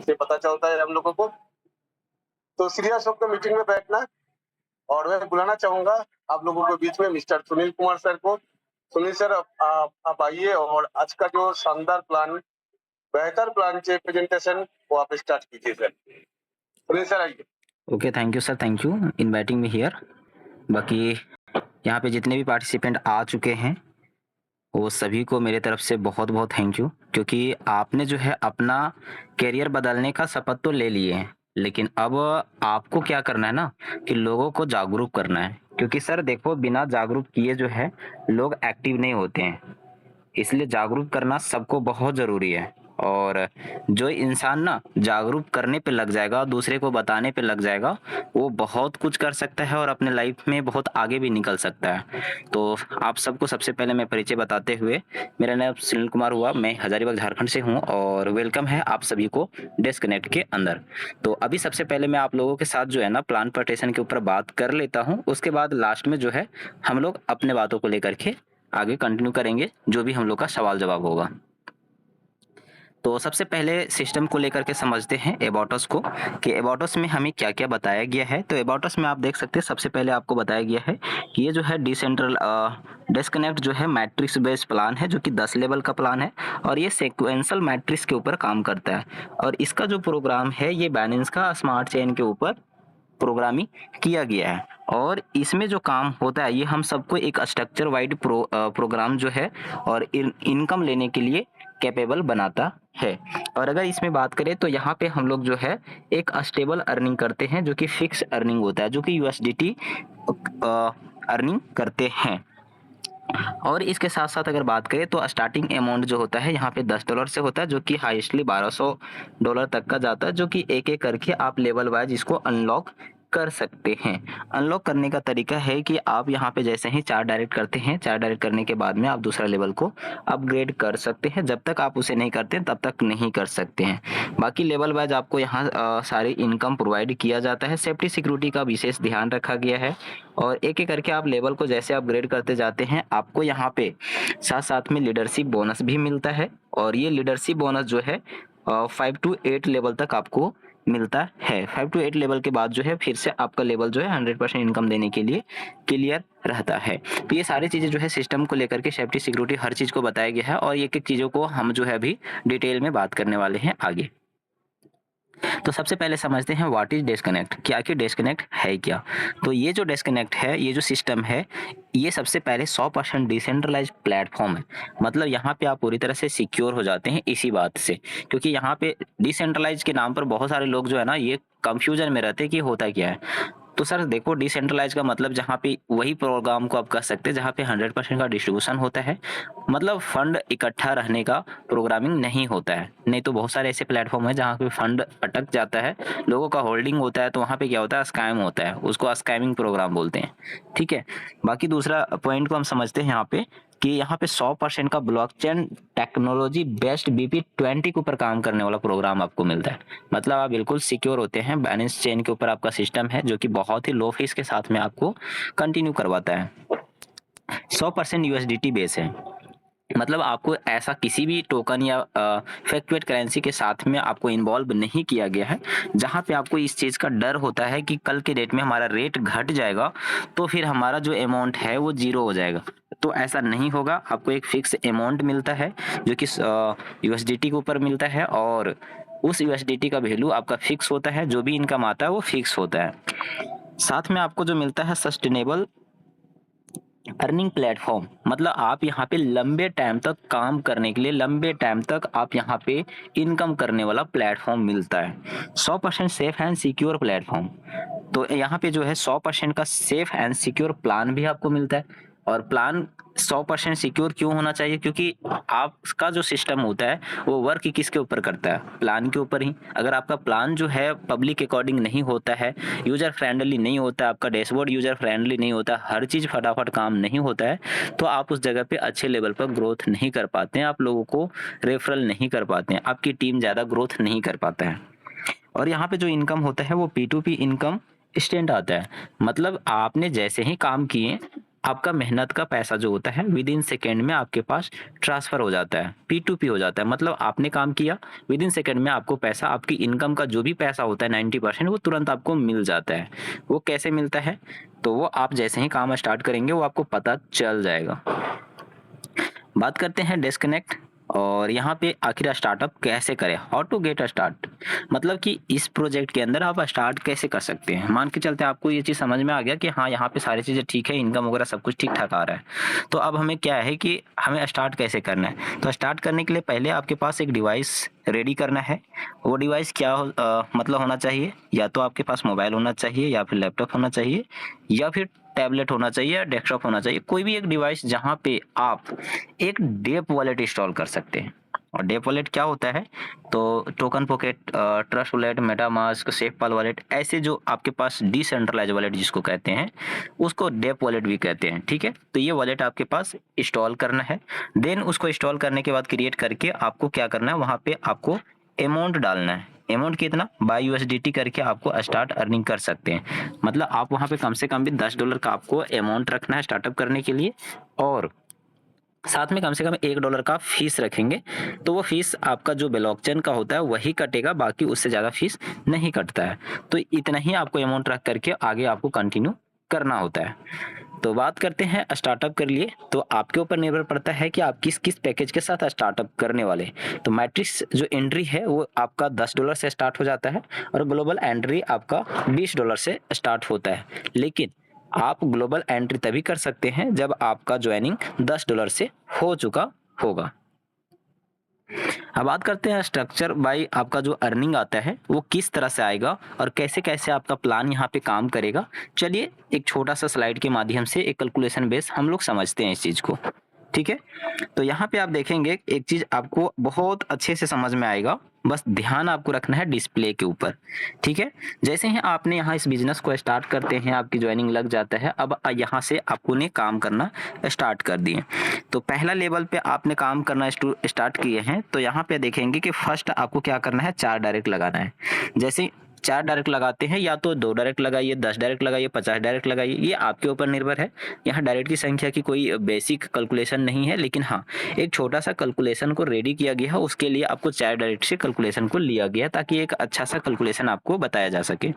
से पता चलता है हम लोगों को। तो सीरियस होकर मीटिंग में बैठना, और मैं बुलाना चाहूंगा आप लोगों के बीच में मिस्टर सुनील कुमार सर को। सुनील सर, आप आइए और आज का जो शानदार प्लान, बेहतर प्लान से प्रेजेंटेशन वो आप स्टार्ट कीजिए सर। सुनील सर आइए। Okay, thank you sir, thank you inviting me here. बाकी यहाँ पे जितने भी पार्टिसिपेंट आ चुके हैं वो सभी को मेरे तरफ से बहुत बहुत थैंक यू, क्योंकि आपने जो है अपना करियर बदलने का शपथ तो ले लिए हैं, लेकिन अब आपको क्या करना है ना कि लोगों को जागरूक करना है। क्योंकि सर देखो, बिना जागरूक किए जो है लोग एक्टिव नहीं होते हैं, इसलिए जागरूक करना सबको बहुत ज़रूरी है। और जो इंसान ना जागरूक करने पे लग जाएगा, दूसरे को बताने पे लग जाएगा, वो बहुत कुछ कर सकता है और अपने लाइफ में बहुत आगे भी निकल सकता है। तो आप सबको सबसे पहले मैं परिचय बताते हुए, मेरा नाम सुनील कुमार हुआ, मैं हजारीबाग झारखंड से हूँ और वेलकम है आप सभी को डिस्कनेक्ट के अंदर। तो अभी सबसे पहले मैं आप लोगों के साथ जो है ना प्लान पटेशन के ऊपर बात कर लेता हूँ, उसके बाद लास्ट में जो है हम लोग अपने बातों को लेकर के आगे कंटिन्यू करेंगे, जो भी हम लोग का सवाल जवाब होगा। तो सबसे पहले सिस्टम को लेकर के समझते हैं एबॉटस को, कि एबॉटस में हमें क्या क्या बताया गया है। तो एबॉटस में आप देख सकते हैं सबसे पहले आपको बताया गया है कि ये जो है डिसेंट्रल डिस्कनेक्ट जो है मैट्रिक्स बेस्ड प्लान है, जो कि 10 लेवल का प्लान है और ये सीक्वेंशियल मैट्रिक्स के ऊपर काम करता है। और इसका जो प्रोग्राम है ये बाइनेंस का स्मार्ट चेन के ऊपर प्रोग्रामिंग किया गया है। और इसमें जो काम होता है ये हम सबको एक स्ट्रक्चर वाइड प्रोग्राम जो है और इनकम लेने के लिए कैपेबल बनाता है। और अगर इसमें बात करें तो यहाँ पे हम लोग जो है एक स्टेबल अर्निंग करते हैं, जो कि फिक्स अर्निंग होता है, जो कि यूएसडीटी अर्निंग करते हैं। और इसके साथ साथ अगर बात करें तो स्टार्टिंग अमाउंट जो होता है यहाँ पे $10 से होता है, जो कि हाईएस्टली $1200 तक का जाता है, जो कि एक एक करके आप लेवल वाइज इसको अनलॉक कर सकते हैं। अनलॉक करने का तरीका है कि आप यहाँ पे जैसे ही 4 डायरेक्ट करते हैं, 4 डायरेक्ट करने के बाद में आप दूसरा लेवल को अपग्रेड कर सकते हैं। जब तक आप उसे नहीं करते तब तक नहीं कर सकते हैं। बाकी लेवल वाइज आपको यहाँ सारी इनकम प्रोवाइड किया जाता है। सेफ्टी सिक्योरिटी का विशेष ध्यान रखा गया है और एक एक करके आप लेवल को जैसे अपग्रेड करते जाते हैं, आपको यहाँ पे साथ साथ में लीडरशिप बोनस भी मिलता है। और ये लीडरशिप बोनस जो है 5 to 8 लेवल तक आपको मिलता है। 5 to 8 लेवल के बाद जो है फिर से आपका लेवल जो है 100% इनकम देने के लिए क्लियर रहता है। तो ये सारी चीज़ें जो है सिस्टम को लेकर के सेफ्टी सिक्योरिटी हर चीज़ को बताया गया है और एक एक चीज़ों को हम जो है अभी डिटेल में बात करने वाले हैं आगे। तो सबसे पहले समझते हैं व्हाट इज डिस्कनेक्ट, क्या कि डिस्कनेक्ट है क्या। तो ये जो डिस्कनेक्ट है, ये जो सिस्टम है, ये सबसे पहले 100% डिसेंट्रलाइज प्लेटफॉर्म है। मतलब यहाँ पे आप पूरी तरह से सिक्योर हो जाते हैं इसी बात से, क्योंकि यहाँ पे डिसेंट्रलाइज के नाम पर बहुत सारे लोग जो है ना ये कंफ्यूजन में रहते हैं कि होता क्या है। तो सर देखो, डिसेंट्रलाइज का मतलब जहाँ पे वही प्रोग्राम को आप कर सकते हैं जहाँ पे 100% का डिस्ट्रीब्यूशन होता है, मतलब फंड इकट्ठा रहने का प्रोग्रामिंग नहीं होता है। नहीं तो बहुत सारे ऐसे प्लेटफॉर्म है जहाँ पे फंड अटक जाता है, लोगों का होल्डिंग होता है, तो वहाँ पे क्या होता है, स्कैम होता है, उसको स्कैमिंग प्रोग्राम बोलते हैं। ठीक है। बाकी दूसरा पॉइंट को हम समझते हैं यहाँ पे कि यहाँ पे 100% का ब्लॉकचेन टेक्नोलॉजी बेस्ड BP20 के ऊपर काम करने वाला प्रोग्राम आपको मिलता है। मतलब आप बिल्कुल सिक्योर होते हैं, बैलेंस चेन के ऊपर आपका सिस्टम है जो कि बहुत ही लो फीस के साथ में आपको कंटिन्यू करवाता है। 100% यूएसडीटी बेस है, मतलब आपको ऐसा किसी भी टोकन या फ्लक्चुएट करेंसी के साथ में आपको इन्वॉल्व नहीं किया गया है, जहाँ पे आपको इस चीज़ का डर होता है कि कल के डेट में हमारा रेट घट जाएगा तो फिर हमारा जो अमाउंट है वो जीरो हो जाएगा। तो ऐसा नहीं होगा, आपको एक फिक्स अमाउंट मिलता है जो कि यूएसडीटी के ऊपर मिलता है और उस यूएसडीटी का वैल्यू आपका फिक्स होता है, जो भी इनकम आता है वो फिक्स होता है। साथ में आपको जो मिलता है सस्टेनेबल अर्निंग प्लेटफॉर्म, मतलब आप यहाँ पे लंबे टाइम तक काम करने के लिए, लंबे टाइम तक आप यहाँ पे इनकम करने वाला प्लेटफॉर्म मिलता है। 100% सेफ एंड सिक्योर प्लेटफॉर्म, तो यहाँ पे जो है 100% का सेफ एंड सिक्योर प्लान भी आपको मिलता है। और प्लान 100% सिक्योर क्यों होना चाहिए, क्योंकि आपका जो सिस्टम होता है वो वर्क किसके ऊपर करता है, प्लान के ऊपर ही। अगर आपका प्लान जो है पब्लिक अकॉर्डिंग नहीं होता है, यूजर फ्रेंडली नहीं होता, आपका डैशबोर्ड यूजर फ्रेंडली नहीं होता, हर चीज़ फटाफट काम नहीं होता है, तो आप उस जगह पे अच्छे लेवल पर ग्रोथ नहीं कर पाते हैं, आप लोगों को रेफरल नहीं कर पाते हैं, आपकी टीम ज़्यादा ग्रोथ नहीं कर पाता है। और यहाँ पे जो इनकम होता है वो P2P इनकम स्टैंड आता है, मतलब आपने जैसे ही काम किए आपका मेहनत का पैसा जो होता है विद इन सेकेंड में आपके पास ट्रांसफर हो जाता है, P2P हो जाता है। मतलब आपने काम किया, विद इन सेकेंड में आपको पैसा, आपकी इनकम का जो भी पैसा होता है 90% वो तुरंत आपको मिल जाता है। वो कैसे मिलता है, तो वो आप जैसे ही काम स्टार्ट करेंगे वो आपको पता चल जाएगा। बात करते हैं डिस्कनेक्ट, और यहाँ पे आखिर स्टार्टअप कैसे करें, how to get a start. मतलब कि इस प्रोजेक्ट के अंदर आप स्टार्ट कैसे कर सकते हैं। मान के चलते आपको ये चीज़ समझ में आ गया कि हाँ यहाँ पे सारी चीज़ें ठीक है, इनकम वगैरह सब कुछ ठीक ठाक आ रहा है। तो अब हमें क्या है कि हमें स्टार्ट कैसे करना है। तो स्टार्ट करने के लिए पहले आपके पास एक डिवाइस रेडी करना है। वो डिवाइस क्या मतलब होना चाहिए, या तो आपके पास मोबाइल होना चाहिए, या फिर लैपटॉप होना चाहिए, या फिर टैबलेट होना चाहिए, या डेस्कटॉप होना चाहिए। कोई भी एक डिवाइस जहाँ पे आप एक डेप वॉलेट इंस्टॉल कर सकते हैं। और डेप वॉलेट क्या होता है, तो Token Pocket, Trust Wallet, MetaMask, SafePal wallet, ऐसे जो आपके पास डिसेंट्रलाइज वॉलेट जिसको कहते हैं उसको डेप वॉलेट भी कहते हैं। ठीक है, तो ये वॉलेट आपके पास इंस्टॉल करना है। देन उसको इंस्टॉल करने के बाद क्रिएट करके आपको क्या करना है, वहाँ पे आपको अमाउंट डालना है। अमाउंट कितना, बाय USDT करके आपको स्टार्ट अर्निंग कर सकते हैं। मतलब आप वहाँ पे कम से कम भी $10 का आपको अमाउंट रखना है स्टार्टअप करने के लिए, और साथ में कम से कम $1 का फीस रखेंगे। तो वो फीस आपका जो ब्लॉकचेन का होता है वही कटेगा, बाकी उससे ज़्यादा फीस नहीं कटता है। तो इतना ही आपको अमाउंट रख करके आगे आपको कंटिन्यू करना होता है। तो बात करते हैं स्टार्टअप के लिए, तो आपके ऊपर निर्भर पड़ता है कि आप किस किस पैकेज के साथ स्टार्टअप करने वाले। तो मैट्रिक्स जो एंट्री है वो आपका $10 से स्टार्ट हो जाता है, और ग्लोबल एंट्री आपका $20 से स्टार्ट होता है। लेकिन आप ग्लोबल एंट्री तभी कर सकते हैं जब आपका ज्वाइनिंग $10 से हो चुका होगा। अब बात करते हैं स्ट्रक्चर बाय आपका जो अर्निंग आता है वो किस तरह से आएगा और कैसे कैसे आपका प्लान यहाँ पे काम करेगा। चलिए एक छोटा सा स्लाइड के माध्यम से एक कैलकुलेशन बेस हम लोग समझते हैं इस चीज़ को। ठीक है, तो यहाँ पे आप देखेंगे एक चीज़ आपको बहुत अच्छे से समझ में आएगा, बस ध्यान आपको रखना है डिस्प्ले के ऊपर। ठीक है, जैसे ही आपने यहाँ इस बिजनेस को स्टार्ट करते हैं आपकी ज्वाइनिंग लग जाता है। अब यहाँ से आपको ने काम करना स्टार्ट कर दिए। तो पहला लेवल पे आपने काम करना स्टार्ट किए हैं, तो यहाँ पे देखेंगे कि फर्स्ट आपको क्या करना है, 4 डायरेक्ट लगाना है। जैसे 4 डायरेक्ट लगाते हैं, या तो 2 डायरेक्ट लगाइए, 10 डायरेक्ट लगाइए, 50 डायरेक्ट लगाइए, ये आपके ऊपर निर्भर है। यहाँ डायरेक्ट की संख्या की कोई बेसिक कैलकुलेशन नहीं है, लेकिन हाँ एक छोटा सा कैलकुलेशन को रेडी किया गया है, उसके लिए आपको 4 डायरेक्ट से कैलकुलेशन को लिया गया ताकि एक अच्छा सा कैलकुलेशन आपको बताया जा सके।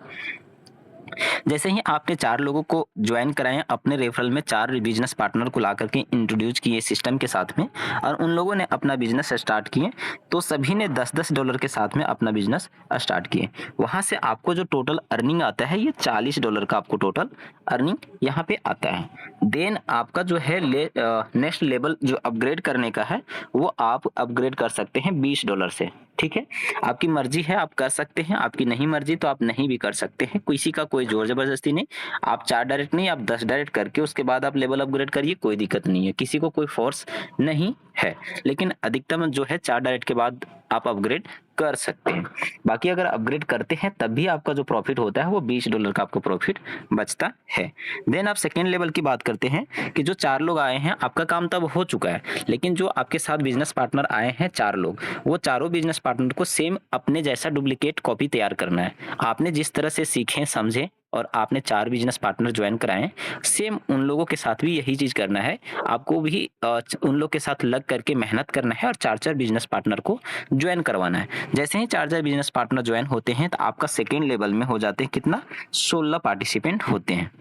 जैसे ही आपने 4 लोगों को ज्वाइन कराएं, अपने रेफरल में 4 बिजनेस पार्टनर को ला करके इंट्रोड्यूस किए सिस्टम के साथ में, और उन लोगों ने अपना बिजनेस स्टार्ट किए, तो सभी ने $10-10 के साथ में अपना बिजनेस स्टार्ट किए। वहाँ से आपको जो टोटल अर्निंग आता है ये $40 का आपको टोटल अर्निंग यहाँ पे आता है। देन आपका जो है नेक्स्ट लेवल जो अपग्रेड करने का है वो आप अपग्रेड कर सकते हैं $20 से। ठीक है, आपकी मर्जी है, आप कर सकते हैं, आपकी नहीं मर्जी तो आप नहीं भी कर सकते हैं, किसी का कोई जोर जबरदस्ती नहीं। आप 4 डायरेक्ट नहीं, आप 10 डायरेक्ट करके उसके बाद आप लेवल अपग्रेड करिए, कोई दिक्कत नहीं है, किसी को कोई फोर्स नहीं है। लेकिन अधिकतम जो है 4 डायरेक्ट के बाद आप अपग्रेड कर सकते हैं। बाकी अगर अपग्रेड करते हैं तब भी आपका जो प्रॉफिट होता है वो $20 का आपको प्रॉफिट बचता है। देन आप सेकेंड लेवल की बात करते हैं कि जो 4 लोग आए हैं आपका काम तब हो चुका है, लेकिन जो आपके साथ बिजनेस पार्टनर आए हैं 4 लोग, वो चारों बिजनेस पार्टनर को सेम अपने जैसा डुप्लीकेट कॉपी तैयार करना है। आपने जिस तरह से सीखे समझे और आपने 4 बिजनेस पार्टनर ज्वाइन कराएं, सेम उन लोगों के साथ भी यही चीज करना है। आपको भी उन लोग के साथ लग करके मेहनत करना है और 4-4 बिजनेस पार्टनर को ज्वाइन करवाना है। जैसे ही 4-4 बिजनेस पार्टनर ज्वाइन होते हैं तो आपका सेकेंड लेवल में हो जाते हैं कितना, 16 पार्टिसिपेंट होते हैं।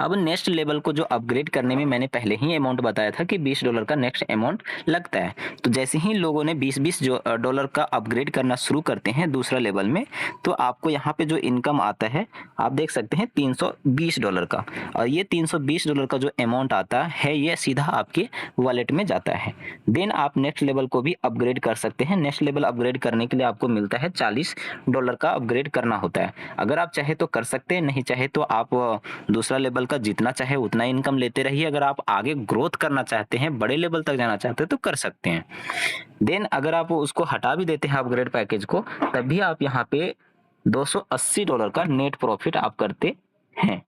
अब नेक्स्ट लेवल को जो अपग्रेड करने में मैंने पहले ही अमाउंट बताया था कि $20 का नेक्स्ट अमाउंट लगता है। तो जैसे ही लोगों ने $20 का अपग्रेड करना शुरू करते हैं दूसरा लेवल में, तो आपको यहाँ पे जो इनकम आता है आप देख सकते हैं $320 का, और ये $320 का जो अमाउंट आता है ये सीधा आपके वॉलेट में जाता है। देन आप नेक्स्ट लेवल को भी अपग्रेड कर सकते हैं। नेक्स्ट लेवल अपग्रेड करने के लिए आपको मिलता है $40 का अपग्रेड करना होता है। अगर आप चाहे तो कर सकते हैं, नहीं चाहे तो आप दूसरा लेवल का जितना चाहे उतना इनकम लेते रहिए। अगर आप आगे ग्रोथ करना चाहते हैं, बड़े लेवल तक जाना चाहते हैं तो कर सकते हैं। देन अगर आप उसको हटा भी देते हैं अपग्रेड पैकेज को, तब भी आप यहाँ पे $280 का नेट प्रॉफिट आप करते हैं।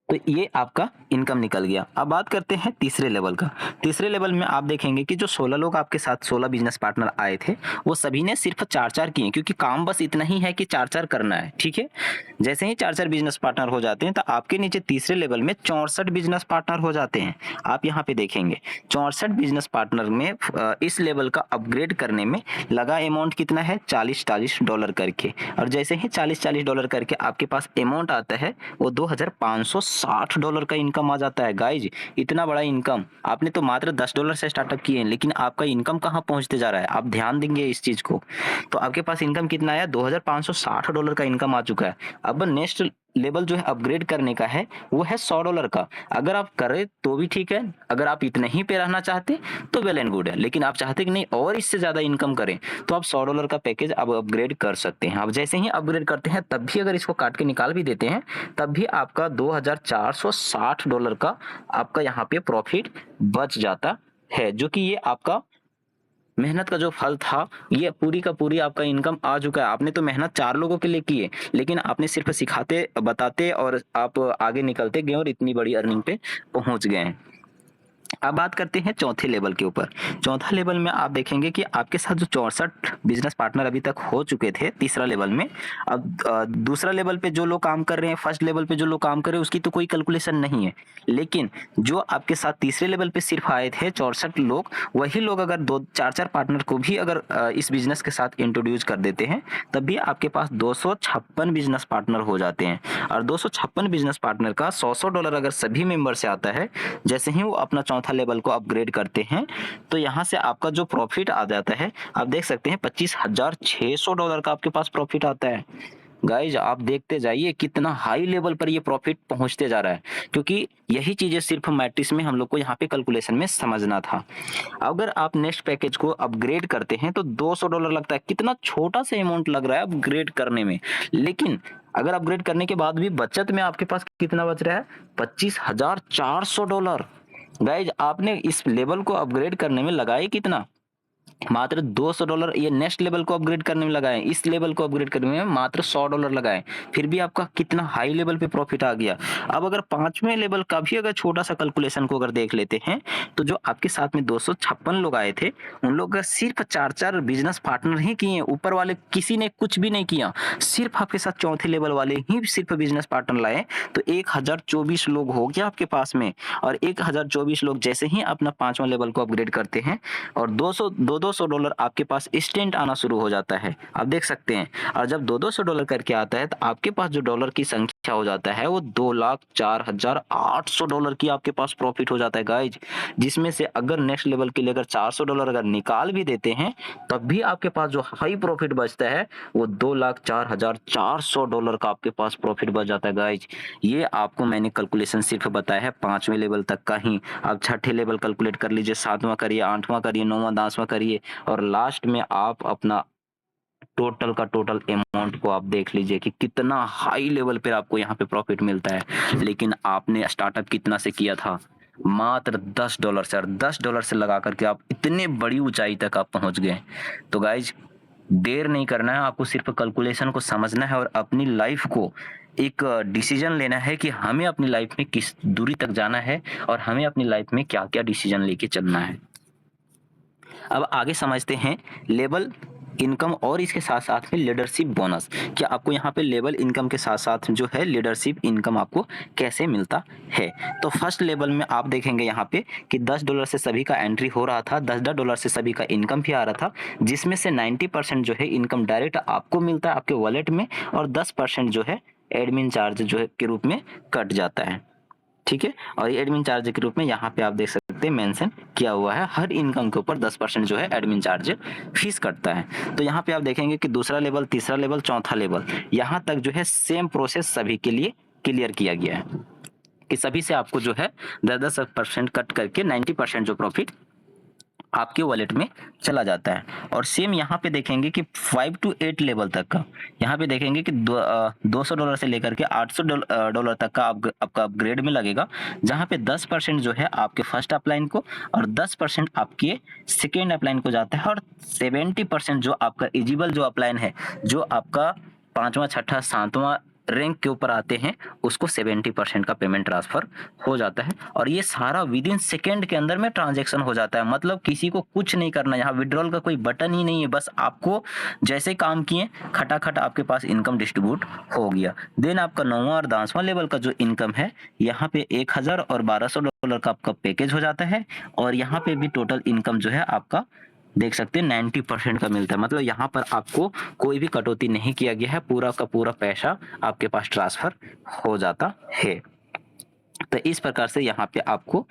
तो ये आपका इनकम निकल गया। अब बात करते हैं तीसरे लेवल का। तीसरे लेवल में आप देखेंगे कि जो 16 लोग आपके साथ 16 बिजनेस पार्टनर आए थे, वो सभी ने सिर्फ 4-4 किए, क्योंकि काम बस इतना ही है कि 4-4 करना है, ठीक है। जैसे ही 4-4 बिजनेस पार्टनर हो जाते हैं तो आपके नीचे तीसरे लेवल में 64 बिजनेस पार्टनर हो जाते हैं। आप यहाँ पे देखेंगे 64 बिजनेस पार्टनर में इस लेवल का अपग्रेड करने में लगा अमाउंट कितना है, $40 करके। और जैसे ही $40 करके आपके पास अमाउंट आता है, वो $2560 का इनकम आ जाता है। गाइज, इतना बड़ा इनकम आपने तो मात्र $10 से स्टार्टअप किए हैं, लेकिन आपका इनकम कहाँ पहुंचते जा रहा है, आप ध्यान देंगे इस चीज को। तो आपके पास इनकम कितना आया, $2560 का इनकम आ चुका है। अब नेक्स्ट लेवल जो है अपग्रेड करने का है, वो है $100 का। अगर आप करें तो भी ठीक है, अगर आप इतने ही पे रहना चाहते तो वेल एंड गुड है, लेकिन आप चाहते कि नहीं और इससे ज्यादा इनकम करें, तो आप $100 का पैकेज अब अपग्रेड कर सकते हैं। अब जैसे ही अपग्रेड करते हैं, तब भी अगर इसको काट के निकाल भी देते हैं, तब भी आपका $2460 का आपका यहाँ पे प्रॉफिट बच जाता है, जो कि ये आपका मेहनत का जो फल था, ये पूरी का पूरी आपका इनकम आ चुका है। आपने तो मेहनत 4 लोगों के लिए की है, लेकिन आपने सिर्फ सिखाते बताते और आप आगे निकलते गए और इतनी बड़ी अर्निंग पे पहुंच गए हैं। अब बात करते हैं चौथे लेवल के ऊपर। चौथा लेवल में आप देखेंगे कि आपके साथ जो 64 बिजनेस पार्टनर अभी तक हो चुके थे तीसरा लेवल में, अब दूसरा लेवल पे जो लोग काम कर रहे हैं, फर्स्ट लेवल पे जो लोग काम कर रहे हैं, उसकी तो कोई कैलकुलेशन नहीं है। लेकिन जो आपके साथ तीसरे लेवल पे सिर्फ आए थे 64 लोग, वही लोग अगर 2-4 पार्टनर को भी अगर इस बिजनेस के साथ इंट्रोड्यूस कर देते हैं, तब भी आपके पास 256 बिजनेस पार्टनर हो जाते हैं। और 256 बिजनेस पार्टनर का $100 अगर सभी मेंबर से आता है, जैसे ही वो अपना चौथा लेवल को अपग्रेड करते हैं, तो यहाँ से आपका जो प्रॉफिट आ जाता है, आप देख सकते हैं $25,600 का आपके पास प्रॉफिट आता है। गाइज, आप देखते जाइए कितना हाई लेवल पर ये प्रॉफिट पहुंचते जा रहा है, क्योंकि यही चीजें सिर्फ मैट्रिक्स में हम लोग को यहाँ पे कैलकुलेशन में समझना था। अगर आप नेक्स्ट पैकेज को अपग्रेड करते हैं तो $200 लगता है, कितना छोटा सा अमाउंट लग रहा है अपग्रेड करने में, लेकिन अगर अपग्रेड करने के बाद भी बचत में आपके पास कितना बच रहा है, $25,400। गाइज, आपने इस लेवल को अपग्रेड करने में लगाए कितना, मात्र $200। ये नेक्स्ट लेवल को अपग्रेड करने में लगाए, इस लेवल को अपग्रेड करने में मात्र $100 लगाए, फिर भी आपका कितना हाई लेवल पे प्रॉफिट आ गया। अब अगर पांचवें लेवल का भी अगर छोटा सा कैलकुलेशन को अगर देख लेते हैं, तो जो आपके साथ में 256 लोग आए थे, उन लोग का सिर्फ 4-4 बिजनेस पार्टनर ही किए, ऊपर वाले किसी ने कुछ भी नहीं किया, सिर्फ आपके साथ चौथे लेवल वाले ही सिर्फ बिजनेस पार्टनर लाए, तो 1024 लोग हो गया आपके पास में। और 1024 लोग जैसे ही अपना पांचवा लेवल को अपग्रेड करते हैं, और $200 आपके पास इंस्टेंट आना शुरू हो जाता है, आप देख सकते हैं। और जब $200 करके आता है, तो आपके पास जो डॉलर की संख्या हो जाता है, वो $2,04,800 की आपके पास प्रॉफिट हो जाता है गाइज। जिसमें से अगर नेक्स्ट लेवल के लिए अगर $400 अगर निकाल भी देते हैं, तब भी आपके पास जो हाई प्रॉफिट बचता है, वो $2,04,400 का आपके पास प्रॉफिट बच जाता है गाइज। ये आपको मैंने कैलकुलेशन सिर्फ बताया है पांचवें लेवल तक का ही। अब छठे लेवल कैलकुलेट कर लीजिए, सातवां करिए, आठवां करिए, नौवां 10वां करिए, और लास्ट में आप अपना टोटल का टोटल अमाउंट को आप देख लीजिए कि कितना हाई लेवल पे आपको यहाँ पे प्रॉफिट मिलता है। लेकिन आपने स्टार्टअप कितना से किया था, मात्र $10 से, और $10 से लगा करके आप इतने बड़ी ऊंचाई तक आप पहुंच गए। तो गाइज, देर नहीं करना है, आपको सिर्फ कैलकुलेशन को समझना है और अपनी लाइफ को एक डिसीजन लेना है कि हमें अपनी लाइफ में किस दूरी तक जाना है और हमें अपनी लाइफ में क्या क्या डिसीजन लेके चलना है। अब आगे समझते हैं लेवल इनकम और इसके साथ साथ में लीडरशिप बोनस। क्या आपको यहाँ पे लेवल इनकम के साथ साथ जो है लीडरशिप इनकम आपको कैसे मिलता है। तो फर्स्ट लेवल में आप देखेंगे यहाँ पे कि $10 से सभी का एंट्री हो रहा था, $10 से सभी का इनकम भी आ रहा था, जिसमें से 90% जो है इनकम डायरेक्ट आपको मिलता है आपके वॉलेट में, और 10% जो है एडमिन चार्ज जो है के रूप में कट जाता है, ठीक है। और ये एडमिन चार्ज के रूप में यहाँ पे आप देख सकते हैं मेंशन किया हुआ है, हर इनकम के ऊपर 10% जो है एडमिन चार्ज फीस कटता है। तो यहाँ पे आप देखेंगे कि दूसरा लेवल, तीसरा लेवल, चौथा लेवल, यहाँ तक जो है सेम प्रोसेस सभी के लिए क्लियर किया गया है कि सभी से आपको जो है 10% कट करके 90% जो प्रॉफिट आपके वॉलेट में चला जाता है। और सेम यहाँ पे देखेंगे कि 5 to 8 लेवल तक का, यहाँ पे देखेंगे कि $200 से लेकर के $800 तक का आपका अपग्रेड में लगेगा, जहाँ पे 10% जो है आपके फर्स्ट अपलाइन को और 10% आपके सेकेंड अपलाइन को जाता है, और 70% जो आपका एलिजिबल जो अपलाइन है, जो आपका 5वां, 6ठा, 7वां रैंक के ऊपर आते हैं उसको 70% का पेमेंट ट्रांसफर हो जाता है और ये सारा विद इन सेकेंड के अंदर में ट्रांजैक्शन हो जाता है। मतलब किसी को कुछ नहीं करना, यहाँ विड्रॉल का कोई बटन ही नहीं है, बस आपको जैसे काम किए खटाखट आपके पास इनकम डिस्ट्रीब्यूट हो गया। देन आपका 9वां और 10वां लेवल का जो इनकम है, यहाँ पे 1000 और $1200 का आपका पैकेज हो जाता है और यहाँ पे भी टोटल इनकम जो है आपका देख सकते हैं 90% का मिलता है। मतलब यहाँ पर आपको कोई भी कटौती नहीं किया गया है, पूरा का पूरा पैसा आपके पास ट्रांसफर हो जाता है। तो इस प्रकार से यहाँ पे आपको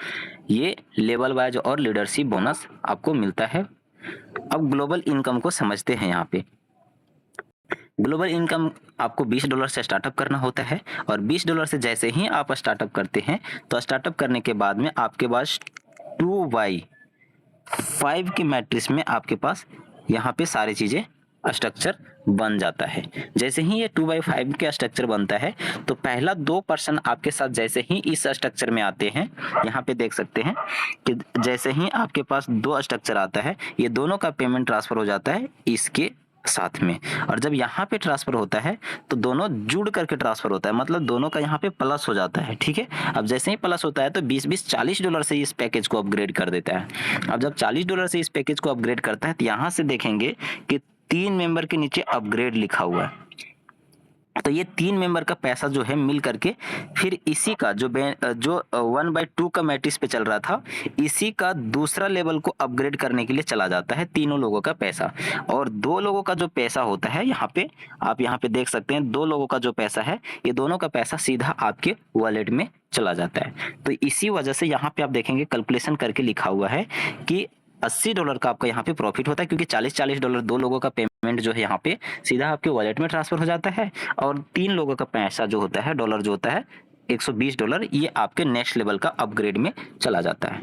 ये लेवल वाइज और लीडरशिप बोनस आपको मिलता है। अब ग्लोबल इनकम को समझते हैं। यहाँ पे ग्लोबल इनकम आपको $20 से स्टार्टअप करना होता है और $20 से जैसे ही आप स्टार्टअप करते हैं तो स्टार्टअप करने के बाद में आपके पास 2/5 की मैट्रिक्स में आपके पास यहाँ पे सारी चीज़ें स्ट्रक्चर बन जाता है। जैसे ही ये 2/5 का स्ट्रक्चर बनता है तो पहला 2% आपके साथ जैसे ही इस स्ट्रक्चर में आते हैं, यहाँ पे देख सकते हैं कि जैसे ही आपके पास 2 स्ट्रक्चर आता है, ये दोनों का पेमेंट ट्रांसफर हो जाता है इसके साथ में। और जब यहाँ पे ट्रांसफर होता है तो दोनों जुड़ करके ट्रांसफर होता है, मतलब दोनों का यहाँ पे प्लस हो जाता है। ठीक है, अब जैसे ही प्लस होता है तो 20-20 $40 से इस पैकेज को अपग्रेड कर देता है। अब जब $40 से इस पैकेज को अपग्रेड करता है तो यहाँ से देखेंगे कि 3 मेंबर के नीचे अपग्रेड लिखा हुआ है, तो ये 3 मेंबर का पैसा जो है मिल करके फिर इसी का जो 1/2 का मैट्रिक्स पे चल रहा था, इसी का दूसरा लेवल को अपग्रेड करने के लिए चला जाता है तीनों लोगों का पैसा। और 2 लोगों का जो पैसा होता है, यहाँ पे आप यहाँ पे देख सकते हैं 2 लोगों का जो पैसा है, ये दोनों का पैसा सीधा आपके वॉलेट में चला जाता है। तो इसी वजह से यहाँ पे आप देखेंगे कैलकुलेशन करके लिखा हुआ है कि $80 का आपका यहाँ पे प्रॉफिट होता है, क्योंकि $40 2 लोगों का पेमेंट जो है यहाँ पे सीधा आपके वॉलेट में ट्रांसफर हो जाता है और 3 लोगों का पैसा जो होता है, डॉलर जो होता है $120, ये आपके नेक्स्ट लेवल का अपग्रेड में चला जाता है।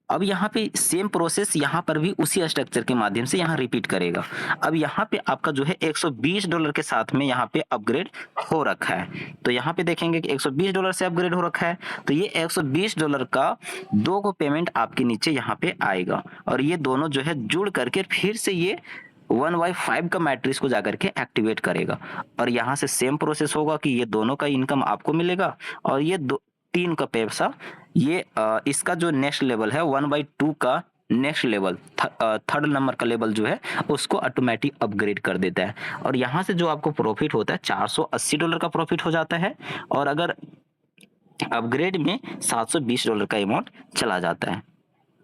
अब यहाँ पे सेम प्रोसेस यहाँ पर भी उसी स्ट्रक्चर के माध्यम से यहाँ रिपीट करेगा। अब यहाँ पे आपका जो है $120 के साथ में यहाँ पे अपग्रेड हो रखा है, तो यहाँ पे देखेंगे कि $120 से अपग्रेड हो रखा है, तो ये $120 का 2 को पेमेंट आपके नीचे यहाँ पे आएगा और ये दोनों जो है जुड़ करके फिर से ये 1/5 का मैट्रिक्स को जाकर के एक्टिवेट करेगा और यहाँ से सेम प्रोसेस होगा कि ये दोनों का इनकम आपको मिलेगा और ये 3 का पैसा ये इसका जो नेक्स्ट लेवल है 1/2 का नेक्स्ट लेवल थर्ड नंबर का लेवल जो है उसको ऑटोमेटिक अपग्रेड कर देता है और यहाँ से जो आपको प्रॉफिट होता है $480 का प्रॉफिट हो जाता है और अगर अपग्रेड में $720 का अमाउंट चला जाता है।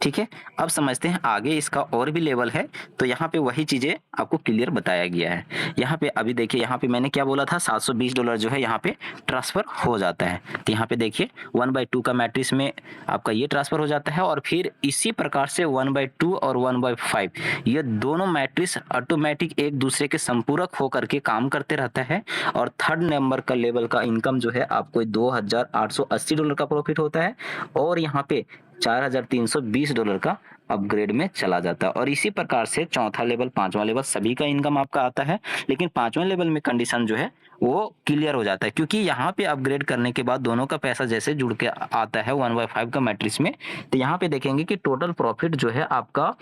ठीक है, अब समझते हैं आगे इसका और भी लेवल है, तो यहाँ पे वही चीजें आपको क्लियर बताया गया है। यहाँ पे अभी देखिए, यहाँ पे मैंने क्या बोला था, $720 जो है यहाँ पे ट्रांसफर हो जाता है। तो यहाँ पे देखिए 1/2 का मैट्रिक्स में आपका ये ट्रांसफर हो जाता है और फिर इसी प्रकार से 1/2 और 1/5 ये दोनों मैट्रिक्स ऑटोमेटिक एक दूसरे के संपूरक होकर के काम करते रहता है और थर्ड नंबर का लेवल का इनकम जो है आपको $2880 का प्रॉफिट होता है और यहाँ पे $4320 का अपग्रेड में चला जाता है। और इसी प्रकार से चौथा लेवल, 5वां लेवल सभी का इनकम आपका आता है, लेकिन 5वें लेवल में कंडीशन जो है वो क्लियर हो जाता है, क्योंकि यहाँ पे अपग्रेड करने के बाद दोनों का पैसा जैसे जुड़ के आता है 1/5 का मैट्रिक्स में, तो यहाँ पे देखेंगे कि टोटल प्रॉफिट जो है आपका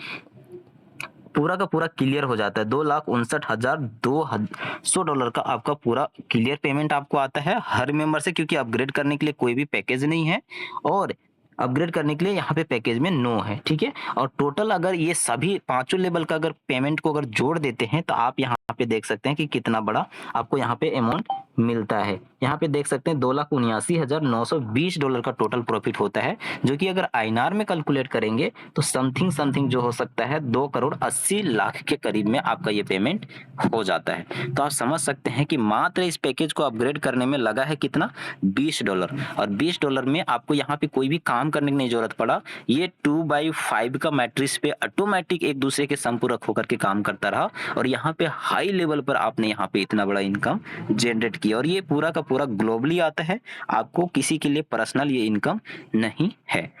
पूरा का पूरा क्लियर हो जाता है। $2,59,200 का आपका पूरा क्लियर पेमेंट आपको आता है हर मेंबर से, क्योंकि अपग्रेड करने के लिए कोई भी पैकेज नहीं है और अपग्रेड करने के लिए यहाँ पे पैकेज में नो है। ठीक है, और टोटल अगर ये सभी 5 लेवल का अगर पेमेंट को अगर जोड़ देते हैं तो आप यहाँ पे देख सकते हैं कि कितना बड़ा आपको यहाँ पे अमाउंट मिलता है। यहाँ पे देख सकते हैं $2,79,920 का टोटल प्रॉफिट होता है, जो कि अगर INR में कैलकुलेट करेंगे तो समथिंग जो हो सकता है 2,80,00,000 के करीब में आपका ये पेमेंट हो जाता है। तो आप समझ सकते हैं कि मात्र इस पैकेज को अपग्रेड करने में लगा है कितना, $20 और $20 में आपको यहाँ पे कोई भी काम करने की नहीं जरूरत पड़ा। ये 2/5 का मैट्रिक्स पे ऑटोमेटिक एक दूसरे के संपूरक होकर के काम करता रहा और यहाँ पे हाई लेवल पर आपने यहाँ पे इतना बड़ा इनकम जनरेट किया और ये पूरा का पूरा ग्लोबली आता है, आपको किसी के लिए पर्सनल ये इनकम नहीं है।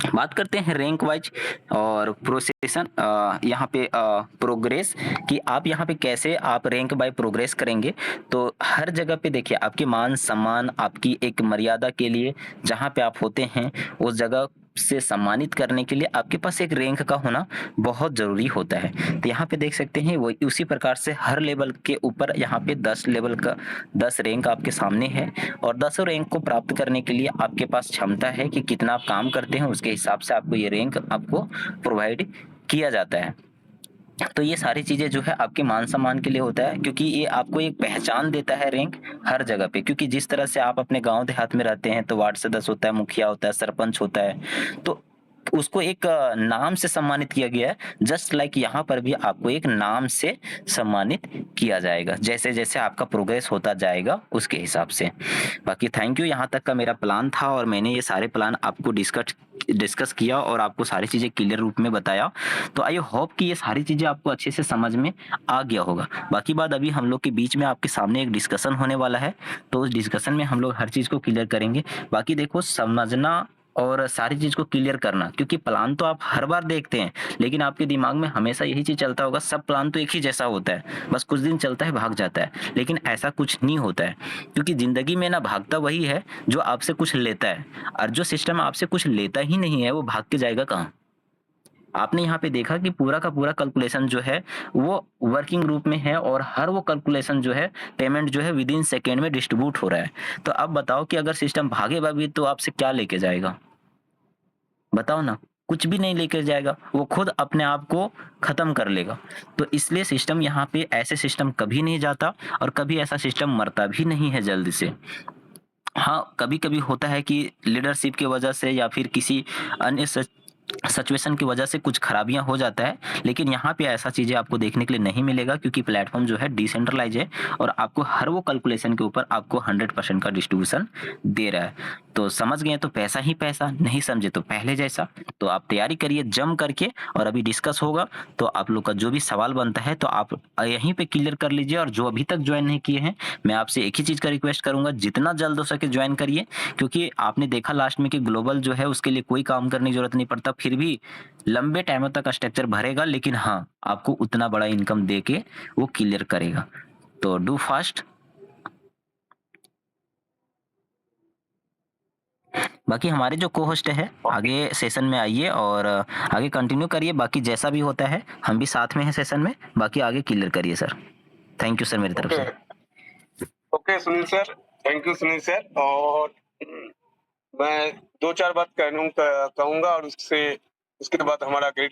बात करते हैं रैंक वाइज और प्रोसेसन, यहाँ पे प्रोग्रेस कि आप यहाँ पे कैसे आप रैंक बाय प्रोग्रेस करेंगे। तो हर जगह पे देखिए आपके मान सम्मान, आपकी एक मर्यादा के लिए जहाँ पे आप होते हैं उस जगह से सम्मानित करने के लिए आपके पास एक रैंक का होना बहुत ज़रूरी होता है। तो यहाँ पे देख सकते हैं वही उसी प्रकार से हर लेवल के ऊपर यहाँ पे 10 लेवल का 10 रैंक आपके सामने है और 10 रैंक को प्राप्त करने के लिए आपके पास क्षमता है कि कितना आप काम करते हैं, उसके हिसाब से आपको ये रैंक आपको प्रोवाइड किया जाता है। तो ये सारी चीज़ें जो है आपके मान-सम्मान के लिए होता है, क्योंकि ये आपको एक पहचान देता है रैंक हर जगह पे, क्योंकि जिस तरह से आप अपने गाँव देहात में रहते हैं तो वार्ड सदस्य होता है, मुखिया होता है, सरपंच होता है, तो उसको एक नाम से सम्मानित किया गया है। जस्ट लाइक यहाँ पर भी आपको एक नाम से सम्मानित किया जाएगा, जैसे-जैसे आपका प्रोग्रेस होता जाएगा उसके हिसाब से। बाकी थैंक यू, यहाँ तक का मेरा प्लान था और मैंने ये सारे प्लान आपको डिस्कस किया और आपको सारी चीज़ें क्लियर रूप में बताया। तो आई होप कि ये सारी चीज़ें आपको अच्छे से समझ में आ गया होगा। बाकी बात अभी हम लोग के बीच में आपके सामने एक डिस्कशन होने वाला है, तो उस डिस्कशन में हम लोग हर चीज़ को क्लियर करेंगे। बाकी देखो, समझना और सारी चीज़ को क्लियर करना, क्योंकि प्लान तो आप हर बार देखते हैं, लेकिन आपके दिमाग में हमेशा यही चीज़ चलता होगा, सब प्लान तो एक ही जैसा होता है, बस कुछ दिन चलता है, भाग जाता है। लेकिन ऐसा कुछ नहीं होता है, क्योंकि ज़िंदगी में ना भागता वही है जो आपसे कुछ लेता है, और जो सिस्टम आपसे कुछ लेता ही नहीं है, वो भाग के जाएगा कहाँ? आपने यहाँ पे देखा कि पूरा का पूरा कैलकुलेशन जो है वो वर्किंग ग्रुप में है और हर वो कैलकुलेशन जो है, पेमेंट जो है विदिन सेकेंड में डिस्ट्रीब्यूट हो रहा है। तो अब बताओ कि अगर सिस्टम भागेगा भी तो आपसे क्या लेके जाएगा? बताओ ना, कुछ भी नहीं लेकर जाएगा, वो खुद अपने आप को खत्म कर लेगा। तो इसलिए सिस्टम यहाँ पे, ऐसे सिस्टम कभी नहीं जाता और कभी ऐसा सिस्टम मरता भी नहीं है जल्दी से। हाँ, कभी-कभी होता है कि लीडरशिप की वजह से या फिर किसी अन्य सिचुएशन की वजह से कुछ खराबियाँ हो जाता है, लेकिन यहाँ पे ऐसा चीज़ें आपको देखने के लिए नहीं मिलेगा, क्योंकि प्लेटफ़ॉर्म जो है डिसेंट्रलाइज़ है और आपको हर वो कैलकुलेशन के ऊपर आपको 100% का डिस्ट्रीब्यूशन दे रहा है। तो समझ गए तो पैसा ही पैसा, नहीं समझे तो पहले जैसा। तो आप तैयारी करिए जम करके, और अभी डिस्कस होगा, तो आप लोग का जो भी सवाल बनता है तो आप यहीं पे क्लियर कर लीजिए। और जो अभी तक जॉइन नहीं किए हैं, मैं आपसे एक ही चीज़ का रिक्वेस्ट करूँगा, जितना जल्द हो सके जॉइन करिए, क्योंकि आपने देखा लास्ट में कि ग्लोबल जो है उसके लिए कोई काम करने की ज़रूरत नहीं पड़ता, फिर भी लंबे टाइमों तक स्ट्रक्चर भरेगा, लेकिन हाँ, आपको उतना बड़ा इनकम दे के वो क्लियर करेगा। तो डू फास्ट। बाकी हमारे जो को-होस्ट है, आगे सेशन में आइए और आगे कंटिन्यू करिए। बाकी जैसा भी होता है, हम भी साथ में हैं सेशन में, बाकी आगे क्लियर करिए सर। थैंक यू सर मेरी तरफ ओके से। Okay Sunil sir, thank you Sunil sir. और मैं 2-4 बात कहूँगा और उसके बाद हमारा आगे